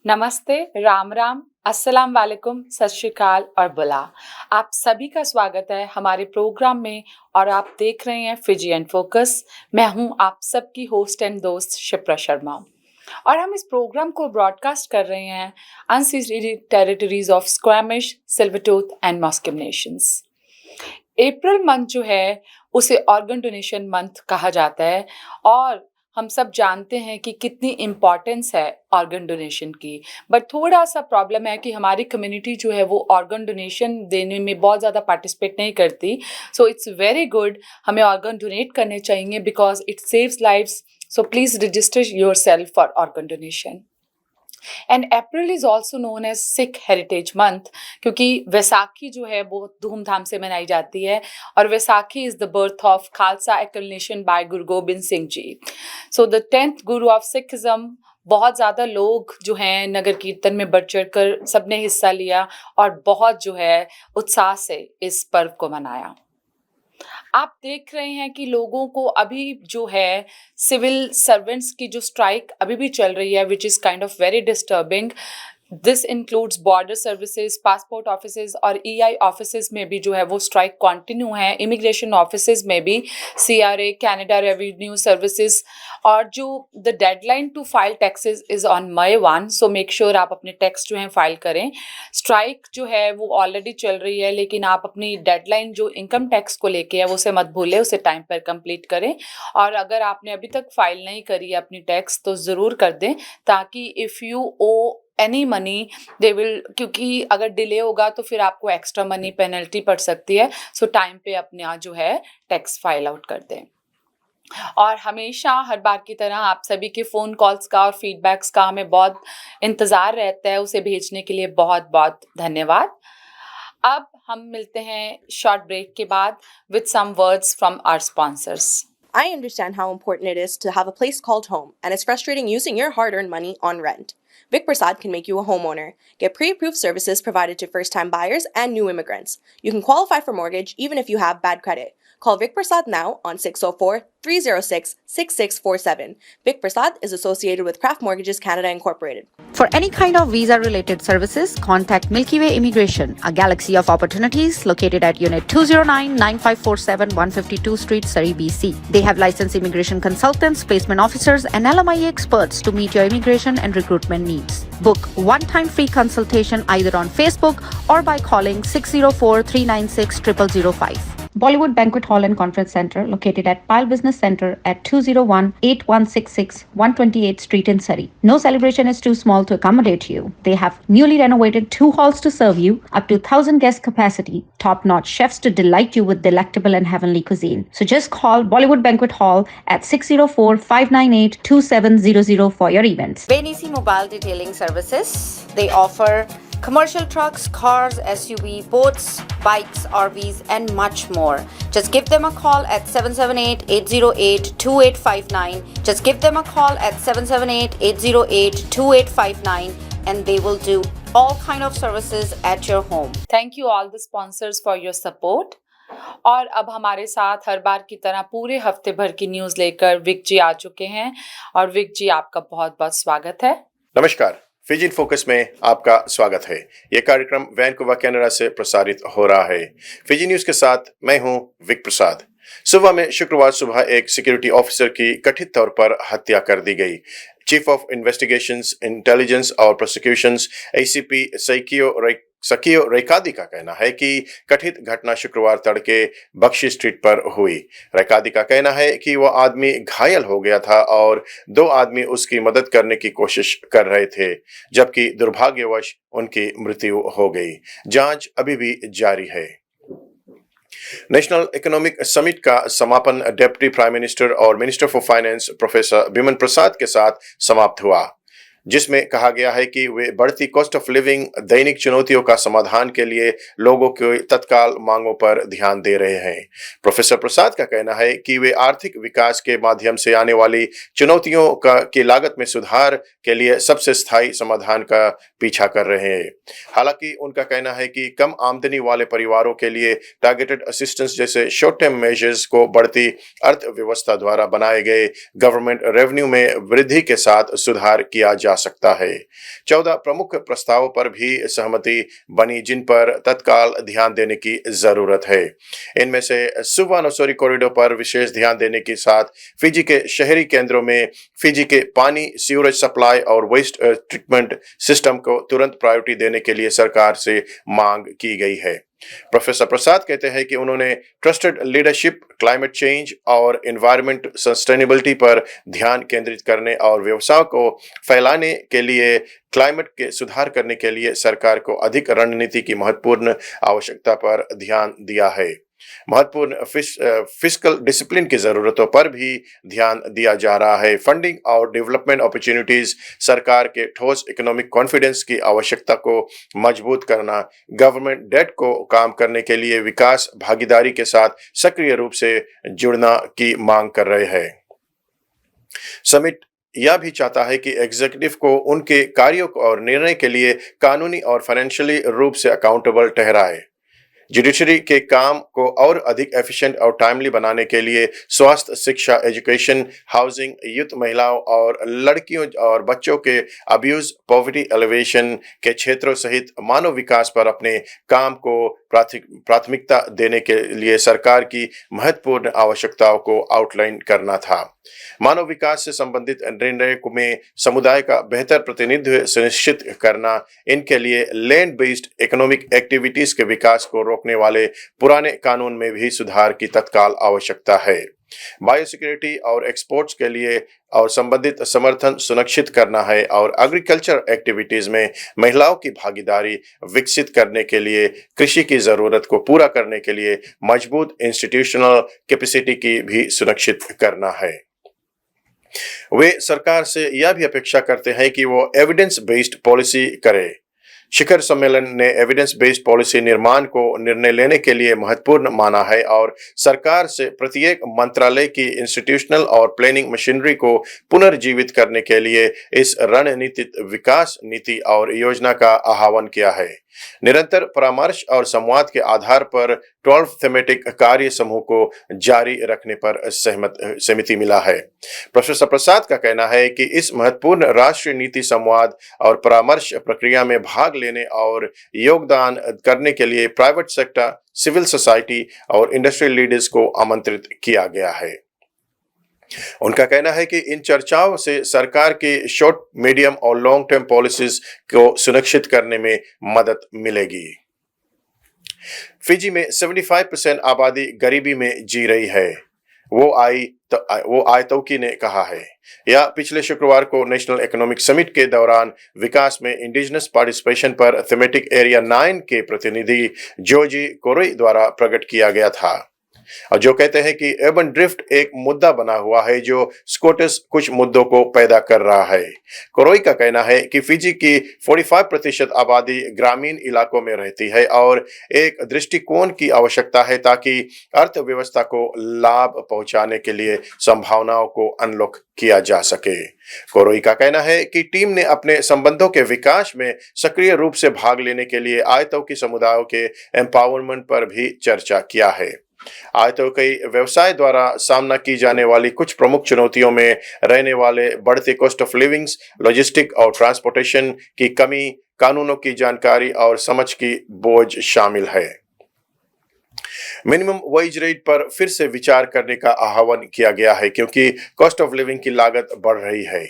नमस्ते, राम राम, अस्सलाम वालेकुम, सत श्री अकाल और बुला। आप सभी का स्वागत है हमारे प्रोग्राम में और आप देख रहे हैं फिजियन फोकस। मैं हूं आप सबकी होस्ट एंड दोस्त शिप्रा शर्मा और हम इस प्रोग्राम को ब्रॉडकास्ट कर रहे हैं unceded territories of Squamish, Tsleil-Waututh and Musqueam nations. April month जो है उसे ऑर्गन डोनेशन मंथ कहा जाता है और हम सब जानते हैं कि कितनी इम्पॉर्टेंस है ऑर्गन डोनेशन की। बट थोड़ा सा प्रॉब्लम है कि हमारी कम्युनिटी जो है वो ऑर्गन डोनेशन देने में बहुत ज़्यादा पार्टिसिपेट नहीं करती। सो इट्स वेरी गुड, हमें ऑर्गन डोनेट करने चाहिए because it saves lives. So please register your self for organ donation. And April is also known as Sikh heritage month क्योंकि वैसाखी जो है बहुत धूमधाम से मनाई जाती है और Vaisakhi is the birth of Khalsa acclamation by Guru Gobind Singh ji. So the 10th guru of Sikhism. बहुत ज़्यादा लोग जो हैं नगर कीर्तन में बढ़ चढ़ कर सबने हिस्सा लिया और बहुत जो है उत्साह से इस पर्व को मनाया। आप देख रहे हैं कि लोगों को अभी जो है सिविल सर्वेंट्स की जो स्ट्राइक अभी भी चल रही है which is kind of very disturbing. This includes border services, passport offices और ईआई ऑफिसेज में भी जो है वो स्ट्राइक कंटिन्यू है। इमिग्रेशन ऑफिसेज में भी सीआरए, कनाडा रेवेन्यू सर्विसेज और जो the deadline to file taxes is on May 1। So make sure आप अपने टैक्स जो हैं फाइल करें। स्ट्राइक जो है वो ऑलरेडी चल रही है लेकिन आप अपनी डेडलाइन जो इनकम टैक्स को लेके है वो उसे मत भूलें, उसे टाइम पर कंप्लीट करें। और अगर आपने अभी तक फाइल नहीं करी है अपनी टैक्स तो ज़रूर कर दें ताकि if you owe any money they will, क्योंकि अगर डिले होगा तो फिर आपको एक्स्ट्रा मनी पेनल्टी पड़ सकती है। सो टाइम पे अपने यहाँ जो है टैक्स फाइल आउट कर दें। और हमेशा हर बार की तरह आप सभी के फ़ोन कॉल्स का और फीडबैक्स का हमें बहुत इंतज़ार रहता है, उसे भेजने के लिए बहुत बहुत धन्यवाद। अब हम मिलते हैं शॉर्ट ब्रेक के बाद with some words from our sponsors. I understand how important it is to have a place called home, and it's frustrating using your hard-earned money on rent. Vic Prasad can make you a homeowner. Get pre-approved services provided to first-time buyers and new immigrants. You can qualify for mortgage even if you have bad credit. Call Vic Prasad now on 604-306-6647. Vic Prasad is associated with Craft Mortgages Canada Incorporated. For any kind of visa-related services, contact Milky Way Immigration, a galaxy of opportunities located at Unit 209-9547 152 Street, Surrey, BC. They have licensed immigration consultants, placement officers, and LMIA experts to meet your immigration and recruitment needs. Book one-time free consultation either on Facebook or by calling 604-396-0005. Bollywood Banquet Hall and Conference Center located at Pile Business Center at 201-8166 128th Street in Surrey. No celebration is too small to accommodate you. They have newly renovated 2 halls to serve you, up to 1,000 guest capacity, top-notch chefs to delight you with delectable and heavenly cuisine. So just call Bollywood Banquet Hall at 604-598-2700 for your events. Benisi Mobile Detailing Services. They offer commercial trucks, cars, SUV, boats, bikes, RVs, and much more. Just give them a call at 778-808-2859. Just give them a call at 778-808-2859 and they will do all kind of services at your home. Thank you all the sponsors for your support. और अब हमारे साथ हर बार की तरह पूरे हफ्ते भर की न्यूज़ लेकर विक जी आ चुके हैं और विक जी आपका बहुत बहुत स्वागत है। नमस्कार, फिजियन फोकस में आपका स्वागत है। यह कार्यक्रम वैनकूवर कनाडा से प्रसारित हो रहा है। फिजी न्यूज के साथ मैं हूं विक प्रसाद। सुबह में शुक्रवार सुबह एक सिक्योरिटी ऑफिसर की कथित तौर पर हत्या कर दी गई। चीफ ऑफ इन्वेस्टिगेशंस, इंटेलिजेंस और प्रोसिक्यूशंस ACP सकियो रेकादी का कहना है कि कथित घटना शुक्रवार तड़के बख्शी स्ट्रीट पर हुई। रेकादी का कहना है कि वह आदमी घायल हो गया था और 2 आदमी उसकी मदद करने की कोशिश कर रहे थे, जबकि दुर्भाग्यवश उनकी मृत्यु हो गई। जांच अभी भी जारी है। नेशनल इकोनॉमिक समिट का समापन डिप्टी प्राइम मिनिस्टर और minister for finance professor Biman प्रसाद के साथ समाप्त हुआ, जिसमें कहा गया है कि वे बढ़ती कॉस्ट ऑफ लिविंग, दैनिक चुनौतियों का समाधान के लिए लोगों की तत्काल मांगों पर ध्यान दे रहे हैं। प्रोफेसर प्रसाद का कहना है कि वे आर्थिक विकास के माध्यम से आने वाली चुनौतियों की लागत में सुधार के लिए सबसे स्थायी समाधान का पीछा कर रहे हैं। हालांकि उनका कहना है कि कम आमदनी वाले परिवारों के लिए टारगेटेड असिस्टेंस जैसे शॉर्ट टर्म मेजर्स को बढ़ती अर्थव्यवस्था द्वारा बनाए गए गवर्नमेंट रेवेन्यू में वृद्धि के साथ सुधार किया जा सकता है। 14 प्रमुख प्रस्तावों पर भी सहमति बनी जिन पर तत्काल ध्यान देने की जरूरत है। इनमें से सुवा नौसरी कॉरिडोर पर विशेष ध्यान देने के साथ फिजी के शहरी केंद्रों में फिजी के पानी, सीवरेज सप्लाई और वेस्ट ट्रीटमेंट सिस्टम को तुरंत प्रायोरिटी देने के लिए सरकार से मांग की गई है। प्रोफेसर प्रसाद कहते हैं कि उन्होंने ट्रस्टेड लीडरशिप, क्लाइमेट चेंज और एनवायरमेंट सस्टेनेबिलिटी पर ध्यान केंद्रित करने और व्यवसाय को फैलाने के लिए क्लाइमेट के सुधार करने के लिए सरकार को अधिक रणनीति की महत्वपूर्ण आवश्यकता पर ध्यान दिया है। महत्वपूर्ण फिस्कल डिसिप्लिन की जरूरतों पर भी ध्यान दिया जा रहा है। फंडिंग और डेवलपमेंट अपॉर्चुनिटीज, सरकार के ठोस इकोनॉमिक कॉन्फिडेंस की आवश्यकता को मजबूत करना, गवर्नमेंट डेट को काम करने के लिए विकास भागीदारी के साथ सक्रिय रूप से जुड़ना की मांग कर रहे हैं। समिट यह भी चाहता है कि एग्जीक्यूटिव को उनके कार्यों और निर्णय के लिए कानूनी और फाइनेंशियली रूप से अकाउंटेबल ठहराए। जुडिशरी के काम को और अधिक एफिशिएंट और टाइमली बनाने के लिए स्वास्थ्य, शिक्षा, एजुकेशन, हाउसिंग, यूथ, महिलाओं और लड़कियों और बच्चों के अब्यूज, पॉवर्टी एलिवेशन के क्षेत्रों सहित मानव विकास पर अपने काम को प्राथमिकता देने के लिए सरकार की महत्वपूर्ण आवश्यकताओं को आउटलाइन करना था। मानव विकास से संबंधित निर्णय में समुदाय का बेहतर प्रतिनिधित्व सुनिश्चित करना, इनके लिए लैंड बेस्ड इकोनॉमिक एक्टिविटीज के विकास को रोकने वाले पुराने कानून में भी सुधार की तत्काल आवश्यकता है। बायोसिक्योरिटी और एक्सपोर्ट्स के लिए और संबंधित समर्थन सुनिश्चित करना है और एग्रीकल्चर एक्टिविटीज में महिलाओं की भागीदारी विकसित करने के लिए कृषि की जरूरत को पूरा करने के लिए मजबूत इंस्टीट्यूशनल कैपेसिटी की भी सुनिश्चित करना है। वे सरकार से यह भी अपेक्षा करते हैं कि वो एविडेंस बेस्ड पॉलिसी करे। शिखर सम्मेलन ने एविडेंस बेस्ड पॉलिसी निर्माण को निर्णय लेने के लिए महत्वपूर्ण माना है और सरकार से प्रत्येक मंत्रालय की इंस्टीट्यूशनल और प्लानिंग मशीनरी को पुनर्जीवित करने के लिए इस रणनीतिक विकास नीति और योजना का आह्वान किया है। निरंतर परामर्श और संवाद के आधार पर 12 थीमेटिक कार्य समूह को जारी रखने पर सहमति मिला है। प्रोफेसर प्रसाद का कहना है कि इस महत्वपूर्ण राष्ट्रीय नीति संवाद और परामर्श प्रक्रिया में भाग लेने और योगदान करने के लिए प्राइवेट सेक्टर, सिविल सोसाइटी और इंडस्ट्रियल लीडर्स को आमंत्रित किया गया है। उनका कहना है कि इन चर्चाओं से सरकार की शॉर्ट, मीडियम और लॉन्ग टर्म पॉलिसीज को सुनिश्चित करने में मदद मिलेगी। फिजी में 75% आबादी गरीबी में जी रही है, वो आयतौकी ने कहा है। यह पिछले शुक्रवार को नेशनल इकोनॉमिक समिट के दौरान विकास में इंडिजिनस पार्टिसिपेशन पर थीमेटिक एरिया 9 के प्रतिनिधि जोजी कोरोई द्वारा प्रकट किया गया था, और जो कहते हैं कि अर्बन ड्रिफ्ट एक मुद्दा बना हुआ है जो स्कॉटिश कुछ मुद्दों को पैदा कर रहा है। कोरोई का कहना है कि फिजी की 45% आबादी ग्रामीण इलाकों में रहती है और एक दृष्टिकोण की आवश्यकता है ताकि अर्थव्यवस्था को लाभ पहुंचाने के लिए संभावनाओं को अनलॉक किया जा सके। कोरोई का कहना है कि टीम ने अपने संबंधों के विकास में सक्रिय रूप से भाग लेने के लिए आयतौकी समुदायों के एम्पावरमेंट पर भी चर्चा किया है। आयतौकी व्यवसाय द्वारा सामना की जाने वाली कुछ प्रमुख चुनौतियों में रहने वाले बढ़ते कॉस्ट ऑफ लिविंग्स, लॉजिस्टिक और ट्रांसपोर्टेशन की कमी, कानूनों की जानकारी और समझ की बोझ शामिल है। मिनिमम वेज रेट पर फिर से विचार करने का आह्वान किया गया है क्योंकि कॉस्ट ऑफ लिविंग की लागत बढ़ रही है।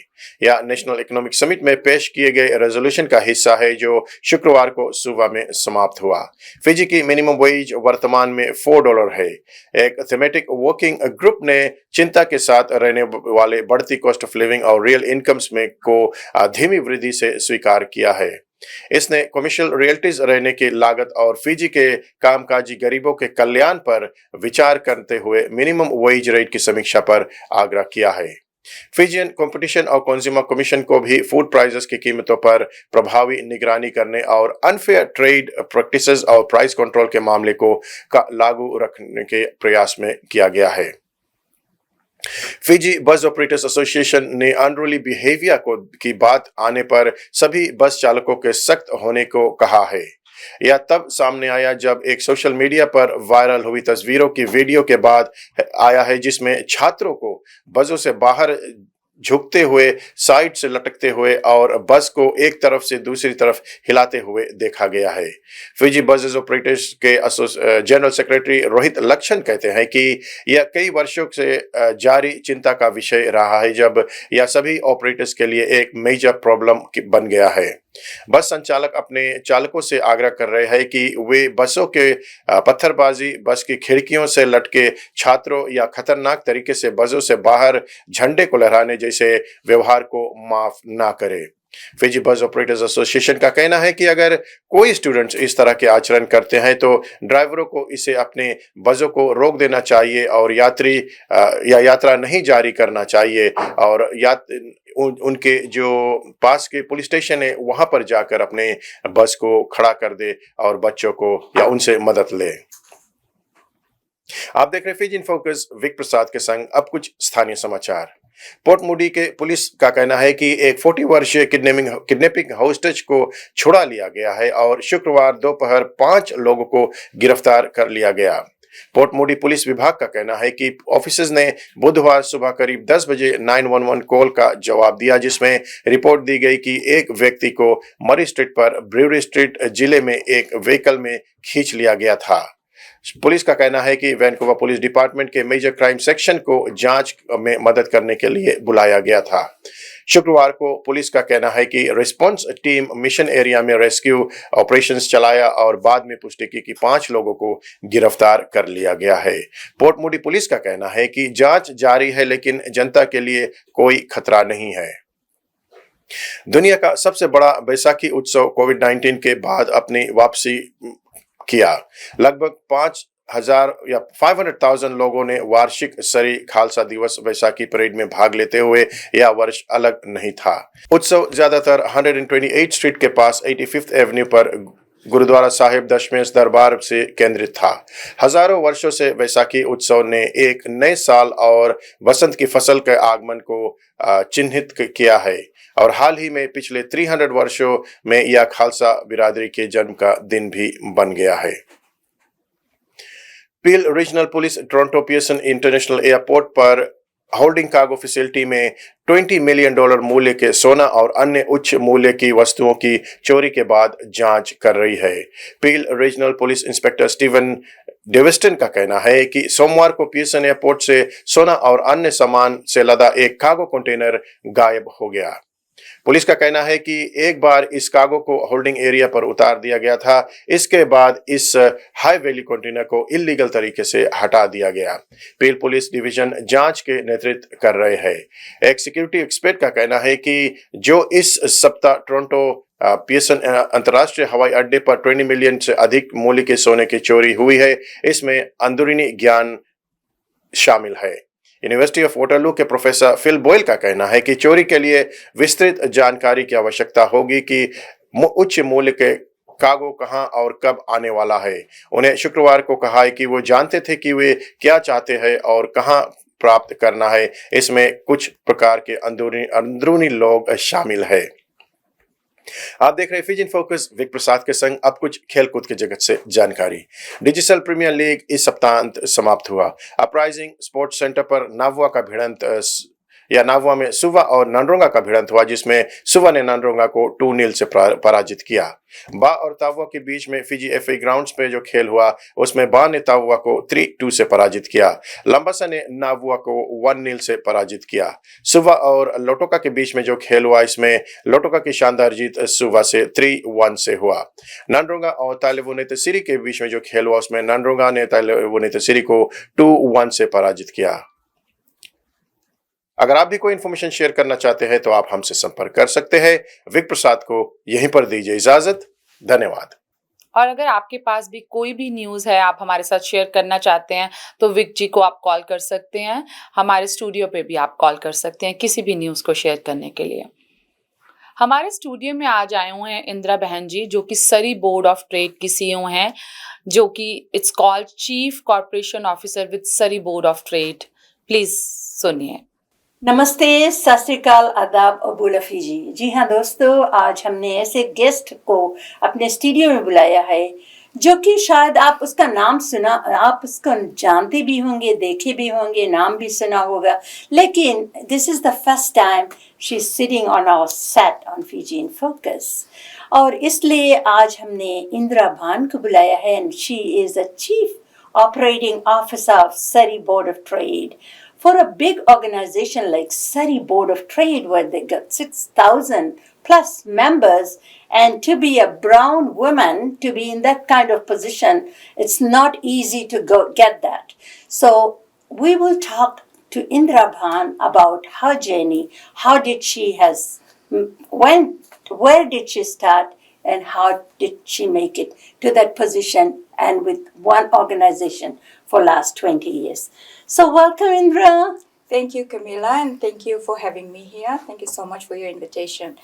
यह नेशनल इकोनॉमिक समिट में पेश किए गए रेजोल्यूशन का हिस्सा है जो शुक्रवार को सुबह में समाप्त हुआ। फिजी की मिनिमम वेज वर्तमान में $4 है। एक थीमेटिक वर्किंग ग्रुप ने चिंता के साथ रहने वाले बढ़ती कॉस्ट ऑफ लिविंग और रियल इनकम्स में को धीमी वृद्धि से स्वीकार किया है। इसने कमर्शियल रियल्टीज रहने की लागत और फिजी के कामकाजी गरीबों के कल्याण पर विचार करते हुए मिनिमम वेज रेट की समीक्षा पर आग्रह किया है। फिजियन कंपटीशन और कंज्यूमर कमीशन को भी फूड प्राइसेस की कीमतों पर प्रभावी निगरानी करने और अनफेयर ट्रेड प्रैक्टिसेस और प्राइस कंट्रोल के मामले को लागू रखने के प्रयास में किया गया है। फिजी बस ऑपरेटर्स एसोसिएशन ने अनरूली बिहेवियर की बात आने पर सभी बस चालकों के सख्त होने को कहा है। यह तब सामने आया जब एक सोशल मीडिया पर वायरल हुई तस्वीरों की वीडियो के बाद आया है जिसमें छात्रों को बसों से बाहर झुकते हुए, साइड से लटकते हुए और बस को एक तरफ से दूसरी तरफ हिलाते हुए देखा गया है। फिजी बसेस ऑपरेटर्स के जनरल सेक्रेटरी रोहित लक्षण कहते हैं कि यह कई वर्षों से जारी चिंता का विषय रहा है, जब यह सभी ऑपरेटर्स के लिए एक मेजर प्रॉब्लम बन गया है। बस संचालक अपने चालकों से आग्रह कर रहे हैं कि वे बसों के पत्थरबाजी, बस की खिड़कियों से लटके छात्रों या खतरनाक तरीके से बसों से बाहर झंडे को लहराने जैसे व्यवहार को माफ ना करें। फिजी बस ऑपरेटर्स एसोसिएशन का कहना है कि अगर कोई स्टूडेंट्स इस तरह के आचरण करते हैं तो ड्राइवरों को इसे अपने बसों को रोक देना चाहिए और यात्रा नहीं जारी करना चाहिए और उनके जो पास के पुलिस स्टेशन है वहां पर जाकर अपने बस को खड़ा कर दे और बच्चों को या उनसे मदद ले। आप देख रहे फिजी इन फोकस, विक प्रसाद के संग अब कुछ स्थानीय समाचार। पोर्ट मूडी के पुलिस का कहना है कि एक 40 वर्षीय किडनैपिंग होस्टेज को छुड़ा लिया गया है और शुक्रवार दोपहर 5 लोगों को गिरफ्तार कर लिया गया। पोर्ट मूडी पुलिस विभाग का कहना है कि ऑफिसर्स ने बुधवार सुबह करीब 10 बजे 911 कॉल का जवाब दिया, जिसमें रिपोर्ट दी गई कि एक व्यक्ति को मरी स्ट्रीट पर ब्रूअरी स्ट्रीट जिले में एक व्हीकल में खींच लिया गया था। पुलिस का कहना है कि वैनकूवर पुलिस डिपार्टमेंट के मेजर क्राइम सेक्शन को जांच में मदद करने के लिए बुलाया गया था। शुक्रवार को पुलिस का कहना है कि रिस्पांस टीम मिशन एरिया में रेस्क्यू ऑपरेशंस चलाया और बाद में पुष्टि की कि 5 लोगों को गिरफ्तार कर लिया गया है। पोर्ट मूडी पुलिस का कहना है कि जांच जारी है, लेकिन जनता के लिए कोई खतरा नहीं है। दुनिया का सबसे बड़ा बैसाखी उत्सव कोविड-19 के बाद अपनी वापसी किया। लगभग 500,000 लोगों ने वार्षिक सरी खालसा दिवस बैसाखी परेड में भाग लेते हुए यह वर्ष अलग नहीं था। उत्सव ज्यादातर 128 स्ट्रीट के पास 85th एवेन्यू पर गुरुद्वारा साहिब दशमेश दरबार से केंद्रित था। हजारों वर्षों से बैसाखी उत्सव ने एक नए साल और बसंत की फसल के आगमन को चिन्हित किया है और हाल ही में पिछले 300 वर्षों में यह खालसा बिरादरी के जन्म का दिन भी बन गया है। Peel Regional Police Toronto Pearson International Airport पर होल्डिंग कार्गो फैसिलिटी में $20 मिलियन मूल्य के सोना और अन्य उच्च मूल्य की वस्तुओं की चोरी के बाद जांच कर रही है। Peel Regional police inspector Steven डेविस्टन का कहना है कि सोमवार को पियर्सन एयरपोर्ट से सोना और अन्य सामान से लदा एक कार्गो कंटेनर गायब हो गया। पुलिस का कहना है कि एक बार इस कार्गो को होल्डिंग एरिया पर उतार दिया गया था, इसके बाद इस हाई वैल्यू कंटेनर को इलीगल तरीके से हटा दिया गया। पील पुलिस डिवीजन जांच के नेतृत्व कर रहे हैं। एक सिक्योरिटी एक्सपर्ट का कहना है कि जो इस सप्ताह टोरंटो पियर्सन अंतर्राष्ट्रीय हवाई अड्डे पर 20 मिलियन से अधिक मूल्य के सोने की चोरी हुई है, इसमें अंदरूनी ज्ञान शामिल है। यूनिवर्सिटी ऑफ वाटरलू के प्रोफेसर फिल बॉयल का कहना है कि चोरी के लिए विस्तृत जानकारी की आवश्यकता होगी कि उच्च मूल्य के कार्गो कहां और कब आने वाला है। उन्हें शुक्रवार को कहा है कि वो जानते थे कि वे क्या चाहते हैं और कहां प्राप्त करना है। इसमें कुछ प्रकार के अंदरूनी लोग शामिल है। आप देख रहे हैं फिजी इन फोकस, विक प्रसाद के संग अब कुछ खेलकूद के जगत से जानकारी। डिजिटल प्रीमियर लीग इस सप्ताहांत समाप्त हुआ। अपराइजिंग स्पोर्ट्स सेंटर पर नावुआ का भिड़ंत नावुआ में सुवा और नानरोंगा का भिड़ंत हुआ, जिसमें सुवा ने नानरोंगा को 2-0 से पराजित किया। बा और तावुआ के बीच में फिजी एफए ग्राउंड्स पे जो खेल हुआ उसमें बा ने तावुआ को 3-2 से पराजित किया। लंबासा ने नावुआ को 1-0 से पराजित किया। सुवा और लोटोका के बीच में जो खेल हुआ इसमें लोटोका की शानदार जीत सुवा से 3-1 से हुआ। नानरोंगा और तालेवुनेतसिरी के बीच में जो खेल हुआ उसमें नानरोंगा ने तालेवुनेतसिरी को 2-1 से पराजित किया। अगर आप भी कोई इन्फॉर्मेशन शेयर करना चाहते हैं तो आप हमसे संपर्क कर सकते हैं। विक प्रसाद को यहीं पर दीजिए इजाजत। धन्यवाद। और अगर आपके पास भी कोई भी न्यूज़ है आप हमारे साथ शेयर करना चाहते हैं तो विक जी को आप कॉल कर सकते हैं। हमारे स्टूडियो पे भी आप कॉल कर सकते हैं किसी भी न्यूज़ को शेयर करने के लिए। हमारे स्टूडियो में आज आए हुए हैं इंदिरा बहन जी, जो कि सरी बोर्ड ऑफ ट्रेड की सीईओ हैं, जो कि it's called chief corporation officer with सरी बोर्ड ऑफ ट्रेड। प्लीज सुनिए। नमस्ते, सत श्री अकाल, आदाब और बोला फीजी। जी हाँ दोस्तों, आज हमने ऐसे गेस्ट को अपने स्टूडियो में बुलाया है जो कि शायद आप उसका नाम सुना, आप उसको जानते भी होंगे, देखे भी होंगे, नाम भी सुना होगा, लेकिन this is the first time she's sitting on our set on Fiji in Focus. और इसलिए आज हमने इंदिरा भान को बुलाया है, and she is the Chief Operating Officer of Surrey Board of Trade. For a big organization like Surrey Board of Trade, where they got 6,000 plus members, and to be a brown woman, to be in that kind of position, it's not easy to go get that. So we will talk to Indira Bhan about her journey. How did she where did she start, and how did she make it to that position, and with one organization for last 20 years. So welcome, Indra. Thank you, Camila, and thank you for having me here. Thank you so much for your invitation.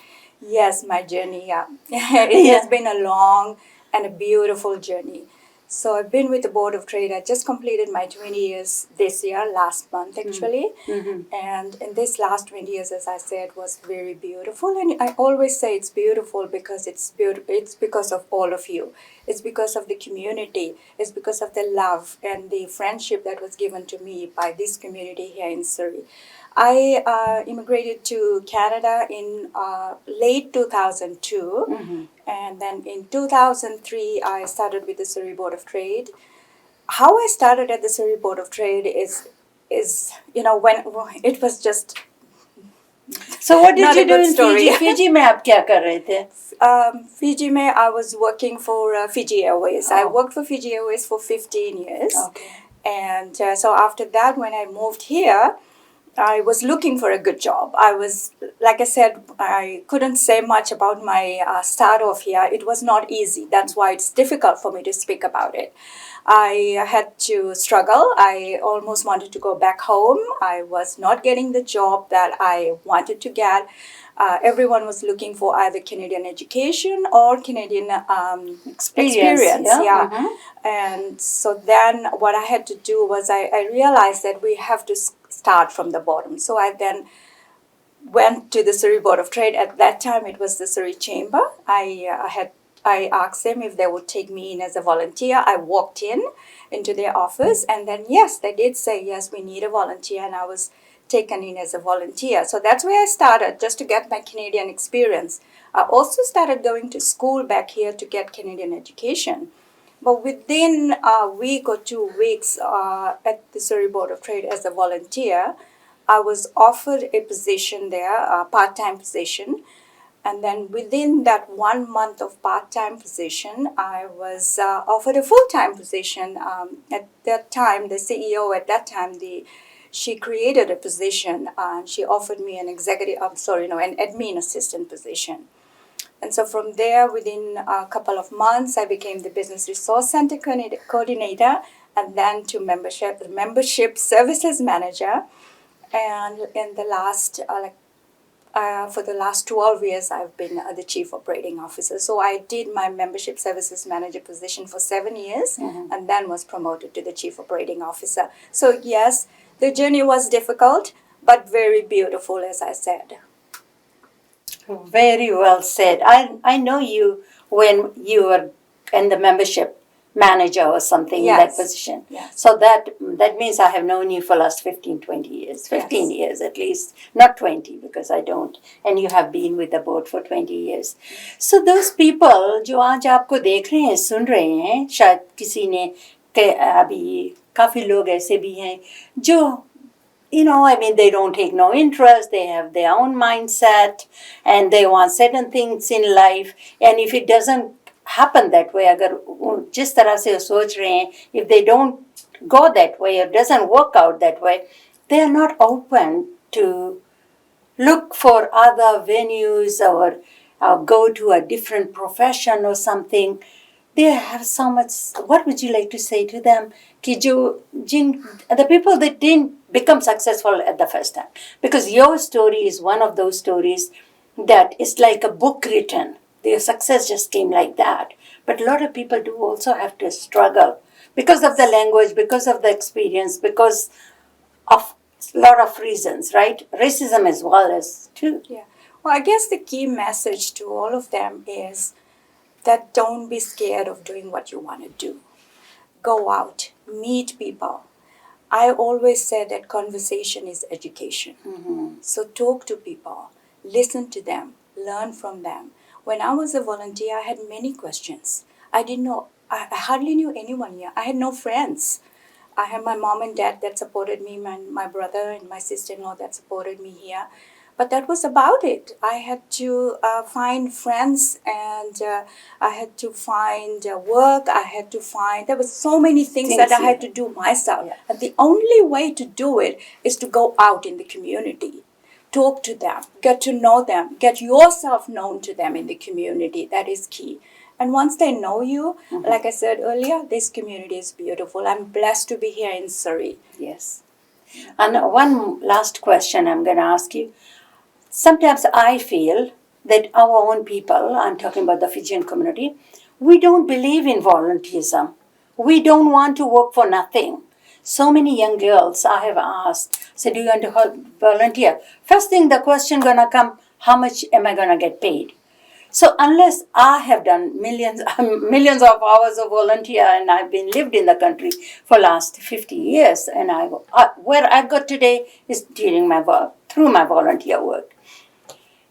Yes, my journey, it has been a long and a beautiful journey. So I've been with the Board of Trade. I just completed my 20 years this year, last month actually. And in this last 20 years, as I said, was very beautiful. And I always say it's beautiful because it's because of all of you. It's because of the community. It's because of the love and the friendship that was given to me by this community here in Surrey. I immigrated to Canada in late 2002, and then in 2003 I started with the Surrey Board of Trade. How I started at the Surrey Board of Trade is when it was just So what did not you a do good in story. Fiji? Fiji में आप क्या कर रहे थे? Fiji में I was working for Fiji Airways. I worked for Fiji Airways for 15 years. Okay. And so after that, when I moved here, I was looking for a good job. I was, like I said, I couldn't say much about my start off here. It was not easy. That's why it's difficult for me to speak about it. I had to struggle. I almost wanted to go back home. I was not getting the job that I wanted to get. Everyone was looking for either Canadian education or Canadian experience. Yeah. And so then what I had to do was I realized that we have to start from the bottom. So I then went to the Surrey Board of Trade. At that time, it was the Surrey Chamber. I asked them if they would take me in as a volunteer. I walked into their office, and then yes, they did say, yes, we need a volunteer, and I was taken in as a volunteer. So that's where I started, just to get my Canadian experience. I also started going to school back here to get Canadian education. But within a week or 2 weeks at the Surrey Board of Trade as a volunteer, I was offered a position there, a part-time position. And then within that 1 month of part-time position, I was offered a full-time position. At that time, the CEO at that time, she created a position and she offered me an an admin assistant position. And so from there, within a couple of months, I became the Business Resource Center coordinator, and then to membership services manager. And in the last, for the last 12 years, I've been the Chief Operating Officer. So I did my membership services manager position for 7 years, and then was promoted to the Chief Operating Officer. So yes, the journey was difficult, but very beautiful, as I said. Very well said. I know you when you were in the membership manager or something in that position. Yes. So that means I have known you for last 20 years. 15 years at least. Not 20 because I don't. And you have been with the board for 20 years. So those people जो आज आपको देख रहे हैं, सुन रहे हैं, शायद किसी ने अभी काफ़ी लोग ऐसे भी हैं जो they don't take no interest, they have their own mindset, and they want certain things in life, and if it doesn't happen that way, अगर जिस तरह से सोच रहे हैं, if they don't go that way or doesn't work out that way, they are not open to look for other venues or go to a different profession or something. They have so much. What would you like to say to them? The people that didn't become successful at the first time. Because your story is one of those stories that is like a book written. Their success just came like that. But a lot of people do also have to struggle because of the language, because of the experience, because of a lot of reasons, right? Racism as well as too. Yeah. Well, I guess the key message to all of them is that don't be scared of doing what you want to do. Go out, meet people. I always say that conversation is education. So talk to people, listen to them, learn from them. When I was a volunteer, I had many questions. I didn't know, I hardly knew anyone here. I had no friends. I had my mom and dad that supported me, my brother and my sister-in-law that supported me here. But that was about it. I had to find friends, and I had to find work. I had to find, there were so many things that I had to do myself. Yeah. And the only way to do it is to go out in the community. Talk to them, get to know them, get yourself known to them in the community. That is key. And once they know you, like I said earlier, this community is beautiful. I'm blessed to be here in Surrey. Yes. And one last question I'm going to ask you. Sometimes I feel that our own people, I'm talking about the Fijian community, we don't believe in volunteerism. We don't want to work for nothing. So many young girls I have asked, do you want to volunteer? First thing the question gonna come, how much am I gonna get paid? So unless I have done millions of hours of volunteer, and I've been lived in the country for last 50 years, and where I got today is through my volunteer work.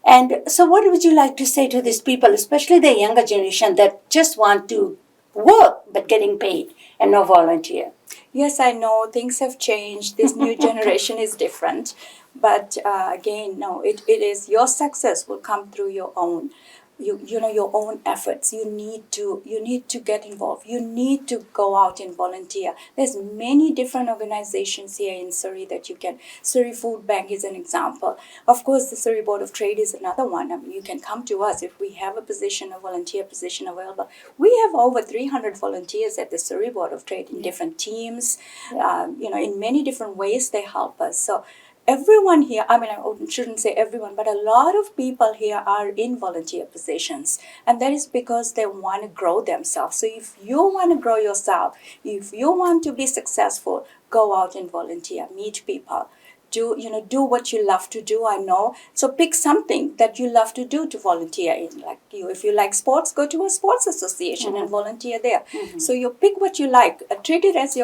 And so what would you like to say to these people, especially the younger generation that just want to work but getting paid and no volunteer? Yes, I know things have changed. This new generation is different. But again, no, it is your success will come through your own. Your own efforts. You need to get involved. You need to go out and volunteer. There's many different organizations here in Surrey that you can. Surrey Food Bank is an example. Of course, the Surrey Board of Trade is another one. I mean, you can come to us if we have a volunteer position available. We have over 300 volunteers at the Surrey Board of Trade in different teams. In many different ways they help us. So everyone here, I mean, I shouldn't say everyone, but a lot of people here are in volunteer positions. And that is because they want to grow themselves. So if you want to grow yourself, if you want to be successful, go out and volunteer, meet people. Do what you love to do, I know. So pick something that you love to do to volunteer in. Like if you like sports, go to a sports association and volunteer there. So you pick what you like. Treat it as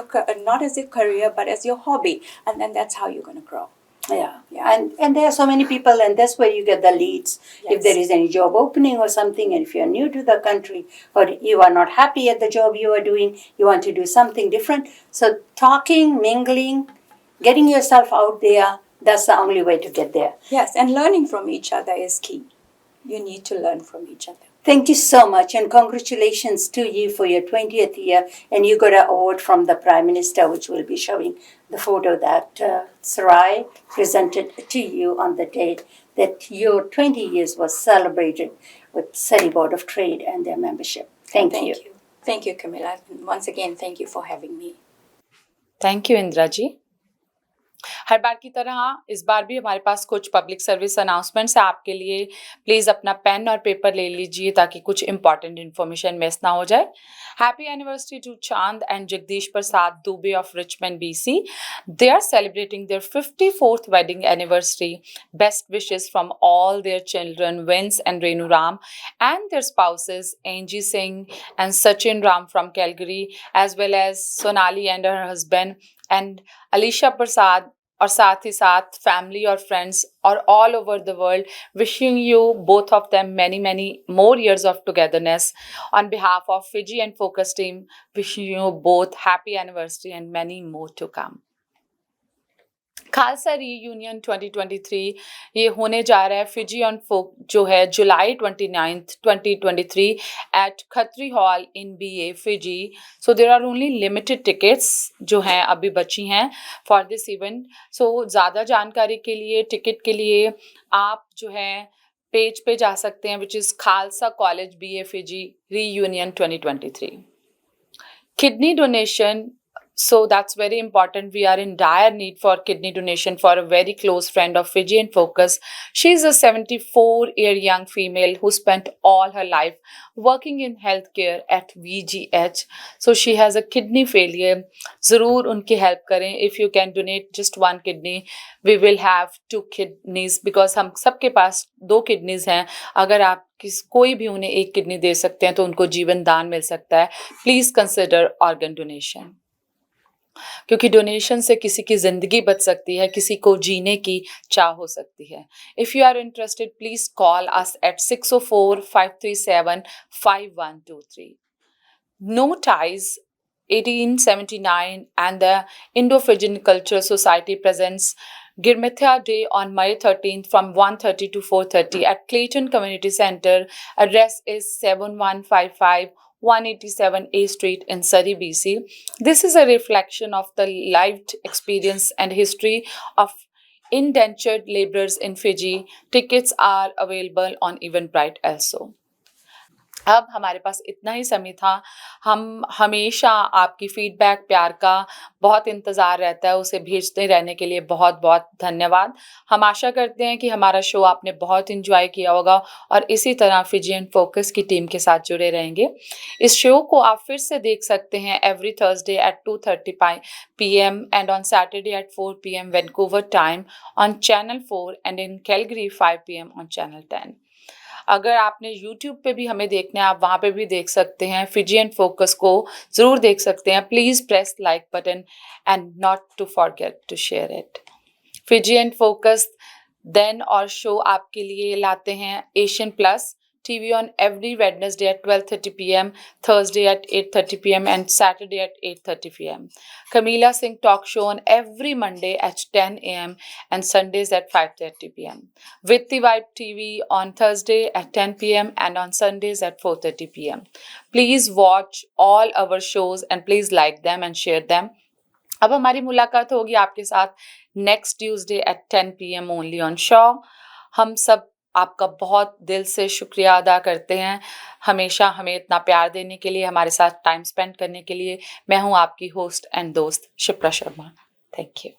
not as your career, but as your hobby. And then that's how you're going to grow. Yeah. And there are so many people, and that's where you get the leads. Yes. If there is any job opening or something, and if you're new to the country or you are not happy at the job you are doing, you want to do something different. So talking, mingling, getting yourself out there, that's the only way to get there. Yes, and learning from each other is key. You need to learn from each other. Thank you so much, and congratulations to you for your 20th year. And you got an award from the Prime Minister, which will be showing the photo that Sarai presented to you on the day that your 20 years was celebrated with Surrey Board of Trade and their membership. Thank you. Thank you, Camilla. Once again, thank you for having me. Thank you Indira ji. हर बार की तरह इस बार भी हमारे पास कुछ public service announcements है आपके लिए। प्लीज़ अपना पेन और पेपर ले लीजिए ताकि कुछ इंपॉर्टेंट इन्फॉर्मेशन मिस ना हो जाए। हैप्पी एनिवर्सरी टू चांद and Jagdish Prasad Dubey of Richmond BC. They are celebrating their 54th wedding anniversary. Best wishes from all their children, Vince and Renu Ram, and their spouses, Angie Singh and Sachin Ram from Calgary, as well as Sonali and her husband, and Alicia Prasad, और साथ ही साथ family और friends और all over the world, wishing you both of them many more years of togetherness. On behalf of Fiji and Focus team, wishing you both happy anniversary and many more to come. Khalsa reunion 2023 ये होने जा रहा है Fiji on folk जो है July 29th 2023 at Khatri hall in BA Fiji. So there are only limited tickets जो हैं अभी बची हैं फॉर दिस इवेंट. सो ज़्यादा जानकारी के लिए टिकट के लिए आप जो है पेज पे जा सकते हैं which is Khalsa college BA Fiji reunion 2023. Kidney donation So that's very important. We are in dire need for kidney donation for a very close friend of Fijian Focus. She's a 74-year young female who spent all her life working in healthcare at VGH. So she has a kidney failure. ज़रूर उनकी help करें. If you can donate just one kidney, we will have 2 kidneys because हम सबके पास 2 kidneys हैं. अगर आप कोई भी उन्हें एक किडनी दे सकते हैं तो उनको जीवन दान मिल सकता है. प्लीज कंसिडर ऑर्गन डोनेशन, क्योंकि डोनेशन से किसी की जिंदगी बच सकती है, किसी को जीने की चाह हो सकती है. If you are interested, please call us at 604-537-5123. No Ties 1879 and the Indo-Fijian Cultural Society presents Girmithya Day on May 13th from 1:30 to 4:30 at Clayton Community Center. Address is 7155 187 A Street in Surrey, BC. This is a reflection of the lived experience and history of indentured laborers in Fiji. Tickets are available on Eventbrite also. अब हमारे पास इतना ही समय था. हम हमेशा आपकी feedback, प्यार का बहुत इंतज़ार रहता है, उसे भेजते रहने के लिए बहुत बहुत धन्यवाद. हम आशा करते हैं कि हमारा शो आपने बहुत एंजॉय किया होगा और इसी तरह फिजियन फोकस की टीम के साथ जुड़े रहेंगे. इस शो को आप फिर से देख सकते हैं every Thursday at 2:30 PM and on Saturday at 4 PM Vancouver time on channel 4 and in Calgary 5 PM on channel 10. अगर आपने YouTube पे भी हमें देखना है, आप वहाँ पे भी देख सकते हैं. फिजियन फोकस को ज़रूर देख सकते हैं. Please press like button and not to forget to share it. Fijian focus then और शो आपके लिए लाते हैं Asian plus TV on every Wednesday at 12:30 PM, Thursday at 8:30 PM and Saturday at 8:30 PM. Kamila Singh Talk Show on every Monday at 10 AM and Sundays at 5:30 PM. With the Vibe TV on Thursday at 10 PM and on Sundays at 4:30 PM. Please watch all our shows and please like them and share them. अब हमारी मुलाकात होगी आपके साथ next Tuesday at 10 PM only on Shaw. हम सब आपका बहुत दिल से शुक्रिया अदा करते हैं हमेशा हमें इतना प्यार देने के लिए, हमारे साथ टाइम स्पेंड करने के लिए. मैं हूं आपकी होस्ट एंड दोस्त शिप्रा शर्मा. Thank you.